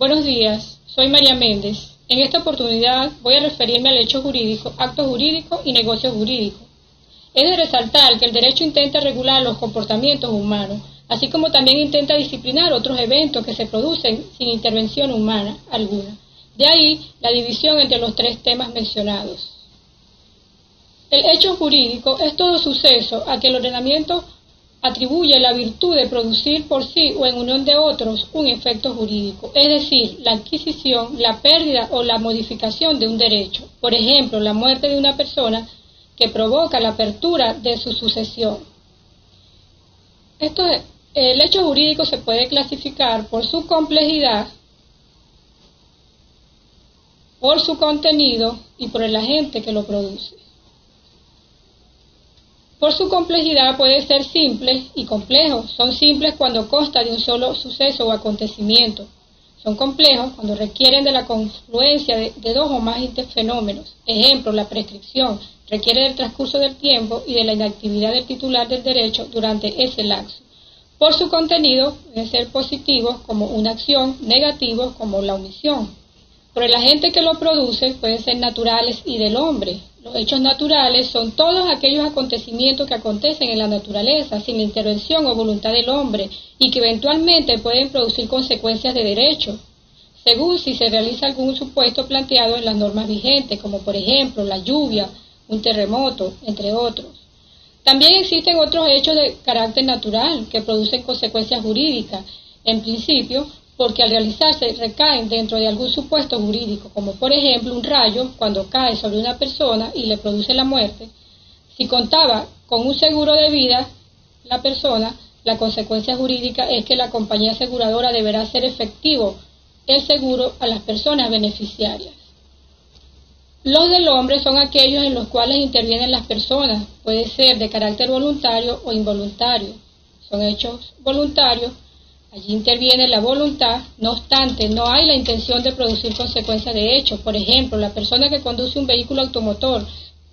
Buenos días, soy María Méndez. En esta oportunidad voy a referirme al hecho jurídico, acto jurídico y negocio jurídico. Es de resaltar que el derecho intenta regular los comportamientos humanos, así como también intenta disciplinar otros eventos que se producen sin intervención humana alguna. De ahí la división entre los tres temas mencionados. El hecho jurídico es todo suceso a que el ordenamiento atribuye la virtud de producir por sí o en unión de otros un efecto jurídico, es decir, la adquisición, la pérdida o la modificación de un derecho. Por ejemplo, la muerte de una persona que provoca la apertura de su sucesión. El hecho jurídico se puede clasificar por su complejidad, por su contenido y por el agente que lo produce. Por su complejidad puede ser simple y complejo. Son simples cuando consta de un solo suceso o acontecimiento. Son complejos cuando requieren de la confluencia de dos o más fenómenos. Ejemplo, la prescripción requiere del transcurso del tiempo y de la inactividad del titular del derecho durante ese lapso. Por su contenido pueden ser positivos como una acción, negativos como la omisión. Por el agente que lo produce pueden ser naturales y del hombre. Los hechos naturales son todos aquellos acontecimientos que acontecen en la naturaleza sin la intervención o voluntad del hombre y que eventualmente pueden producir consecuencias de derecho, según si se realiza algún supuesto planteado en las normas vigentes, como por ejemplo la lluvia, un terremoto, entre otros. También existen otros hechos de carácter natural que producen consecuencias jurídicas, en principio, porque al realizarse recaen dentro de algún supuesto jurídico, como por ejemplo un rayo cuando cae sobre una persona y le produce la muerte. Si contaba con un seguro de vida la persona, la consecuencia jurídica es que la compañía aseguradora deberá hacer efectivo el seguro a las personas beneficiarias. Los del hombre son aquellos en los cuales intervienen las personas, puede ser de carácter voluntario o involuntario. Son hechos voluntarios. Allí interviene la voluntad, no obstante, no hay la intención de producir consecuencias de hechos. Por ejemplo, la persona que conduce un vehículo automotor,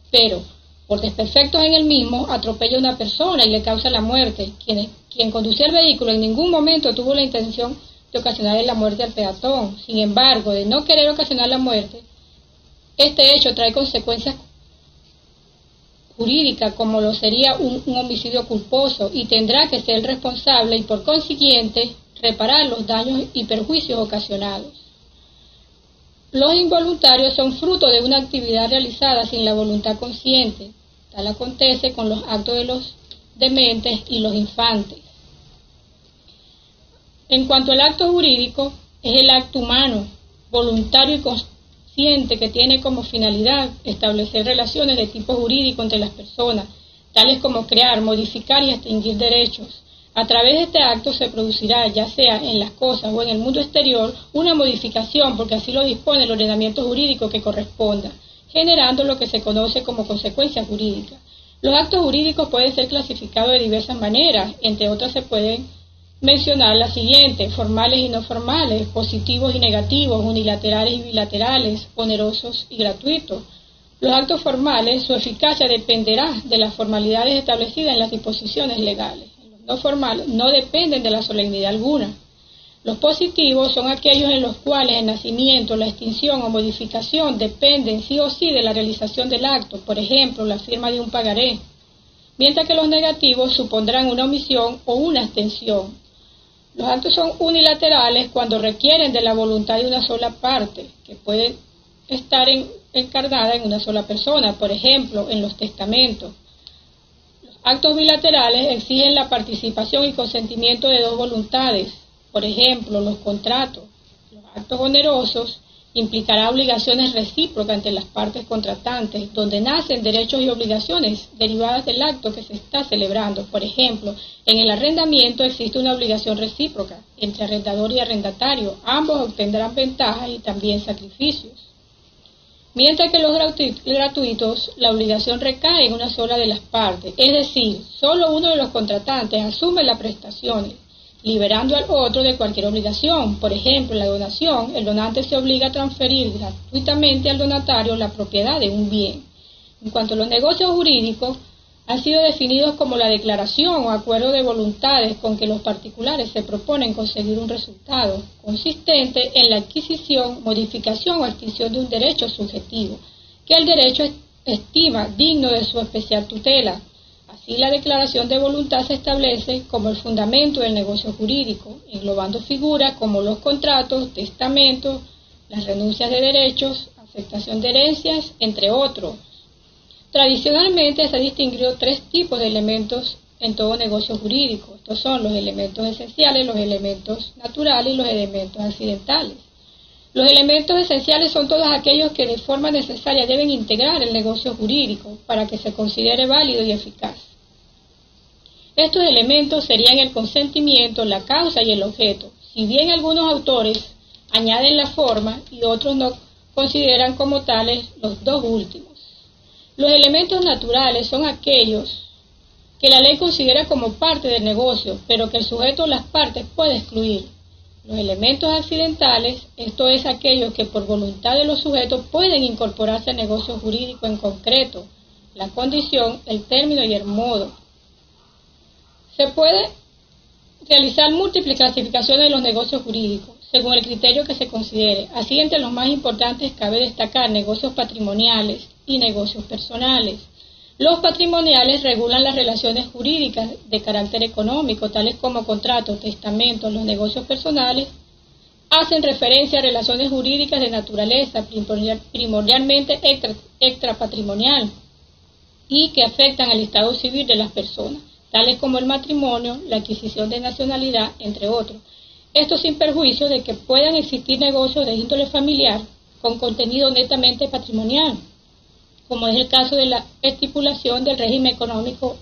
pero por desperfectos en el mismo, atropella a una persona y le causa la muerte. Quien conducía el vehículo en ningún momento tuvo la intención de ocasionar la muerte al peatón. Sin embargo, de no querer ocasionar la muerte, este hecho trae consecuencias jurídica como lo sería un homicidio culposo y tendrá que ser el responsable y por consiguiente reparar los daños y perjuicios ocasionados. Los involuntarios son fruto de una actividad realizada sin la voluntad consciente. Tal acontece con los actos de los dementes y los infantes. En cuanto al acto jurídico, es el acto humano, voluntario y consciente, que tiene como finalidad establecer relaciones de tipo jurídico entre las personas, tales como crear, modificar y extinguir derechos. A través de este acto se producirá, ya sea en las cosas o en el mundo exterior, una modificación, porque así lo dispone el ordenamiento jurídico que corresponda, generando lo que se conoce como consecuencia jurídica. Los actos jurídicos pueden ser clasificados de diversas maneras, entre otras se pueden mencionar las siguientes: formales y no formales, positivos y negativos, unilaterales y bilaterales, onerosos y gratuitos. Los actos formales, su eficacia dependerá de las formalidades establecidas en las disposiciones legales. Los no formales no dependen de la solemnidad alguna. Los positivos son aquellos en los cuales el nacimiento, la extinción o modificación dependen sí o sí de la realización del acto, por ejemplo, la firma de un pagaré, mientras que los negativos supondrán una omisión o una abstención. Los actos son unilaterales cuando requieren de la voluntad de una sola parte, que puede estar encarnada en una sola persona, por ejemplo, en los testamentos. Los actos bilaterales exigen la participación y consentimiento de dos voluntades, por ejemplo, los contratos. Los actos onerosos implicará obligaciones recíprocas entre las partes contratantes, donde nacen derechos y obligaciones derivadas del acto que se está celebrando. Por ejemplo, en el arrendamiento existe una obligación recíproca entre arrendador y arrendatario. Ambos obtendrán ventajas y también sacrificios. Mientras que los gratuitos, la obligación recae en una sola de las partes, es decir, solo uno de los contratantes asume las prestaciones, liberando al otro de cualquier obligación. Por ejemplo, en la donación, el donante se obliga a transferir gratuitamente al donatario la propiedad de un bien. En cuanto a los negocios jurídicos, han sido definidos como la declaración o acuerdo de voluntades con que los particulares se proponen conseguir un resultado consistente en la adquisición, modificación o extinción de un derecho subjetivo, que el derecho estima digno de su especial tutela. Así, la declaración de voluntad se establece como el fundamento del negocio jurídico, englobando figuras como los contratos, testamentos, las renuncias de derechos, aceptación de herencias, entre otros. Tradicionalmente se han distinguido tres tipos de elementos en todo negocio jurídico. Estos son los elementos esenciales, los elementos naturales y los elementos accidentales. Los elementos esenciales son todos aquellos que de forma necesaria deben integrar el negocio jurídico para que se considere válido y eficaz. Estos elementos serían el consentimiento, la causa y el objeto. Si bien algunos autores añaden la forma y otros no consideran como tales los dos últimos. Los elementos naturales son aquellos que la ley considera como parte del negocio, pero que el sujeto o las partes puede excluir. Los elementos accidentales, esto es aquellos que por voluntad de los sujetos pueden incorporarse al negocio jurídico en concreto, la condición, el término y el modo. Se puede realizar múltiples clasificaciones de los negocios jurídicos, según el criterio que se considere. Así, entre los más importantes cabe destacar negocios patrimoniales y negocios personales. Los patrimoniales regulan las relaciones jurídicas de carácter económico, tales como contratos, testamentos. Los negocios personales hacen referencia a relaciones jurídicas de naturaleza primordialmente extrapatrimonial y que afectan al estado civil de las personas, tales como el matrimonio, la adquisición de nacionalidad, entre otros. Esto sin perjuicio de que puedan existir negocios de índole familiar con contenido netamente patrimonial, como es el caso de la estipulación del régimen económico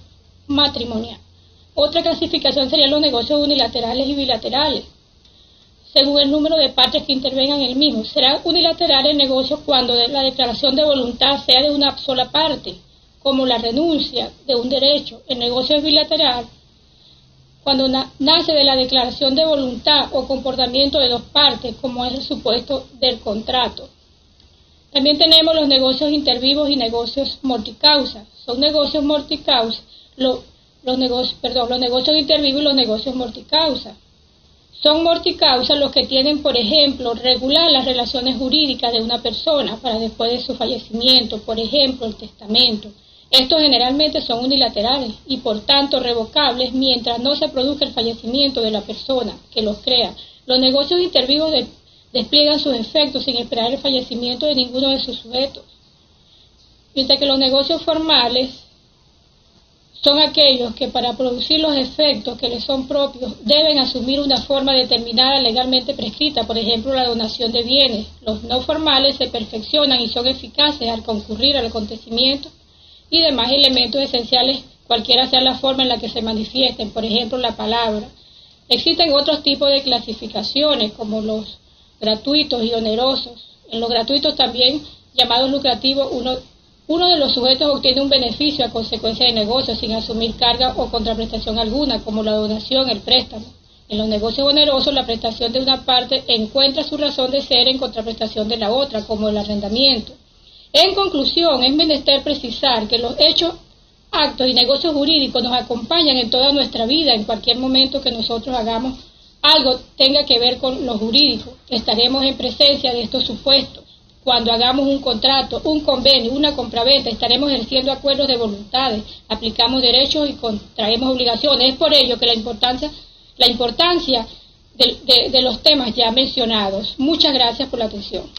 matrimonial. Otra clasificación serían los negocios unilaterales y bilaterales, según el número de partes que intervengan en el mismo. Será unilateral el negocio cuando la declaración de voluntad sea de una sola parte, como la renuncia de un derecho. El negocio es bilateral cuando nace de la declaración de voluntad o comportamiento de dos partes, como es el supuesto del contrato. También tenemos los negocios intervivos y negocios morticausa. Son negocios morticausa, los negocios intervivos y los negocios morticausa. Son morticausa los que tienen, por ejemplo, regular las relaciones jurídicas de una persona para después de su fallecimiento, por ejemplo, el testamento. Estos generalmente son unilaterales y por tanto revocables mientras no se produzca el fallecimiento de la persona que los crea. Los negocios intervivos despliegan sus efectos sin esperar el fallecimiento de ninguno de sus sujetos, mientras que los negocios formales son aquellos que para producir los efectos que les son propios deben asumir una forma determinada legalmente prescrita, por ejemplo la donación de bienes. Los no formales se perfeccionan y son eficaces al concurrir al acontecimiento y demás elementos esenciales, cualquiera sea la forma en la que se manifiesten, por ejemplo la palabra. Existen otros tipos de clasificaciones como los gratuitos y onerosos. En los gratuitos, también llamados lucrativos, uno de los sujetos obtiene un beneficio a consecuencia de negocios sin asumir carga o contraprestación alguna, como la donación, el préstamo. En los negocios onerosos, la prestación de una parte encuentra su razón de ser en contraprestación de la otra, como el arrendamiento. En conclusión, es menester precisar que los hechos, actos y negocios jurídicos nos acompañan en toda nuestra vida. En cualquier momento que nosotros hagamos algo tenga que ver con lo jurídico, estaremos en presencia de estos supuestos. Cuando hagamos un contrato, un convenio, una compraventa, estaremos ejerciendo acuerdos de voluntades, aplicamos derechos y contraemos obligaciones. Es por ello que la importancia de los temas ya mencionados. Muchas gracias por la atención.